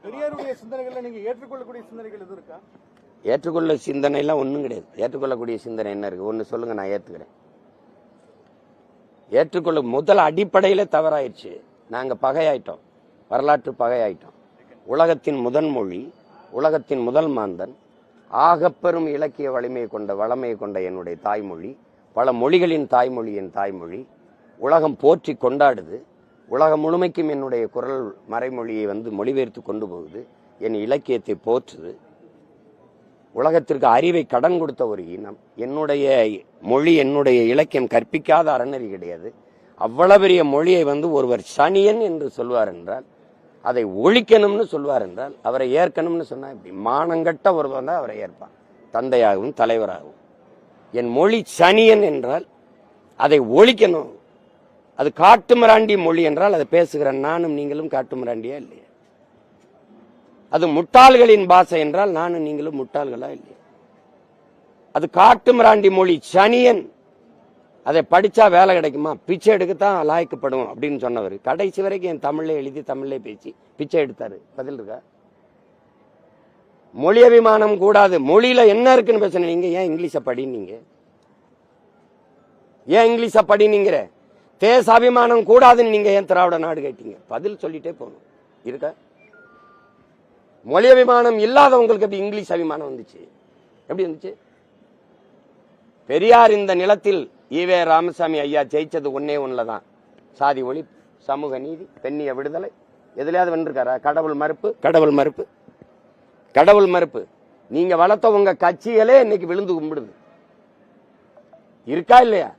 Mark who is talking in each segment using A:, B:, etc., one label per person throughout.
A: பெரியாருடைய சிந்தனைகள் நீங்க ஏற்றுக்கொள்ளக்கூடிய சிந்தனைகள் எதுவும் இருக்கா?
B: ஏற்றுக்கொள்ள சிந்தனை எல்லாம் ஒண்ணும் கிடையாது. ஏற்றுக்கொள்ளக்கூடிய சிந்தனை என்ன இருக்கு? ஒன்னு சொல்லுங்க, நான் ஏத்துக்கிறேன். ஏற்றுக்கொள்ள முதல் அடிப்படையில தவறாயிடுச்சு. நாங்க பகையாயிட்டோம், வரலாற்று பகையாயிட்டோம். உலகத்தின் முதன் மொழி, உலகத்தின் முதல் மாந்தன், ஆகப்பெரும் இலக்கிய வளமையை கொண்ட என்னுடைய தாய்மொழி, பல மொழிகளின் தாய்மொழி என் தாய்மொழி, உலகம் போற்றி கொண்டாடுது. உலகம் முழுமைக்கும் என்னுடைய குரல் மறைமொழியை மொழிபெயர்த்து கொண்டு போகுது. என் இலக்கியத்தை போற்றுது. உலகத்திற்கு அறிவை கடன் கொடுத்த ஒரு இனம். என்னுடைய மொழி, என்னுடைய இலக்கியம் கற்பிக்காத அறநெறி கிடையாது. அவ்வளவு பெரிய மொழியை ஒருவர் சனியன் என்று சொல்வார் என்றால், அதை ஒழிக்கணும்னு சொல்வார் என்றால், அவரை ஏற்கணும்னு சொன்னா இப்படி மானங்கட்ட ஒருவர் தான் அவரை ஏற்பான், தந்தையாகவும் தலைவராகவும். என் மொழி சனியன் என்றால் அதை ஒழிக்கணும். அது காட்டுமிராண்டி மொழி என்றால் அதை பேசுகிற நானும் நீங்களும் காட்டுமிராண்டியா இல்லையா? அது முட்டாள்களின் பாஷை என்றால் நானும் நீங்களும் முட்டாள்களா இல்லையா? அது காட்டுமிராண்டி மொழி சனியன். அதை படிச்சா வேலை கிடைக்குமா, பிச்சை எடுக்கத்தான் லாய்க்கப்படும் அப்படின்னு சொன்னவர் கடைசி வரைக்கும் என் தமிழ்ல எழுதி தமிழ்ல பேசி பிச்சை எடுத்தாரு. பதில் இருக்கா? மொழி அபிமானம் கூடாது. மொழியில என்ன இருக்குன்னு பேசணும். நீங்க ஏன் இங்கிலீஷ படினீங்க? ஏன் இங்கிலீஷ படினீங்கிற? தேசாபிமானம் கூடாதுன்னு நீங்க ஏன் திராவிட நாடு கேட்டீங்க? பதில் சொல்லிட்டே போகணும். இருக்கா? மொழி அபிமானம் இல்லாதவங்களுக்கு எப்படி இங்கிலீஷ் அபிமானம் வந்துச்சு? எப்படி வந்துச்சு? பெரியார் இந்த நிலத்தில் ஈவே ராமசாமி ஐயா ஜெயிச்சது ஒன்னே ஒண்ணுலதான். சாதி ஒழிப்பு, சமூக நீதி, பெண்ணிய விடுதலை. எதுலயாவது வென்றிருக்காரா? கடவுள் மறுப்பு, கடவுள் மறுப்பு, கடவுள் மறுப்பு. நீங்க வளர்த்த உங்க கட்சிகளே இன்னைக்கு விழுந்து கும்பிடுது. இருக்கா இல்லையா?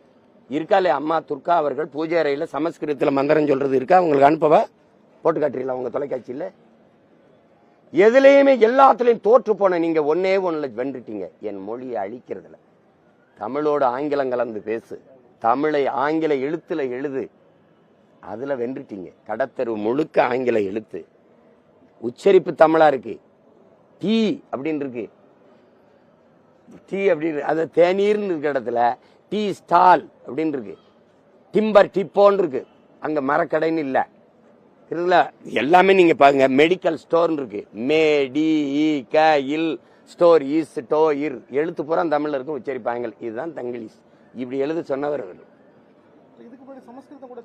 B: இருக்கா இல்லையா? அம்மா துர்கா அவர்கள் பூஜை அறையில சமஸ்கிருதத்துல மந்திரம் சொல்றது இருக்கா? உங்களுக்கு அனுப்பவா? போட்டு காட்டுறீங்களா உங்க தொலைக்காட்சியில? எதுலையுமே எல்லாத்துலயும் தோற்று போன நீங்க ஒன்னே ஒண்ணுல வென்றுட்டீங்க. என் மொழியை அழிக்கிறதுல. தமிழோடு ஆங்கிலம் கலந்து பேசு, தமிழை ஆங்கில எழுத்துல எழுது, அதுல வென்றுட்டீங்க. கடத்தரு முழுக்க ஆங்கில எழுத்து, உச்சரிப்பு தமிழா இருக்கு. டீ அப்படின்னு இருக்கு, டீ அப்படின்னு, அது தேநீர்னு இருக்க இடத்துல டீ ஸ்டால் அப்படின்னு இருக்கு. டிம்பர் டிப்போன்னு இருக்கு, அங்க மரக்கடைன்னு இல்ல. எல்லாமே நீங்க பாருங்க. மெடிக்கல் ஸ்டோர் இருக்கு, மேடி க இல் ஸ்டோர் ஈஸ் ஸ்டோ இர், எழுத்து பூரா தமிழ்ல இருக்கும், உச்சரிப்பாங்க. இதுதான் தங்கிலீஷ். இப்படி எழுத சொன்னவர்.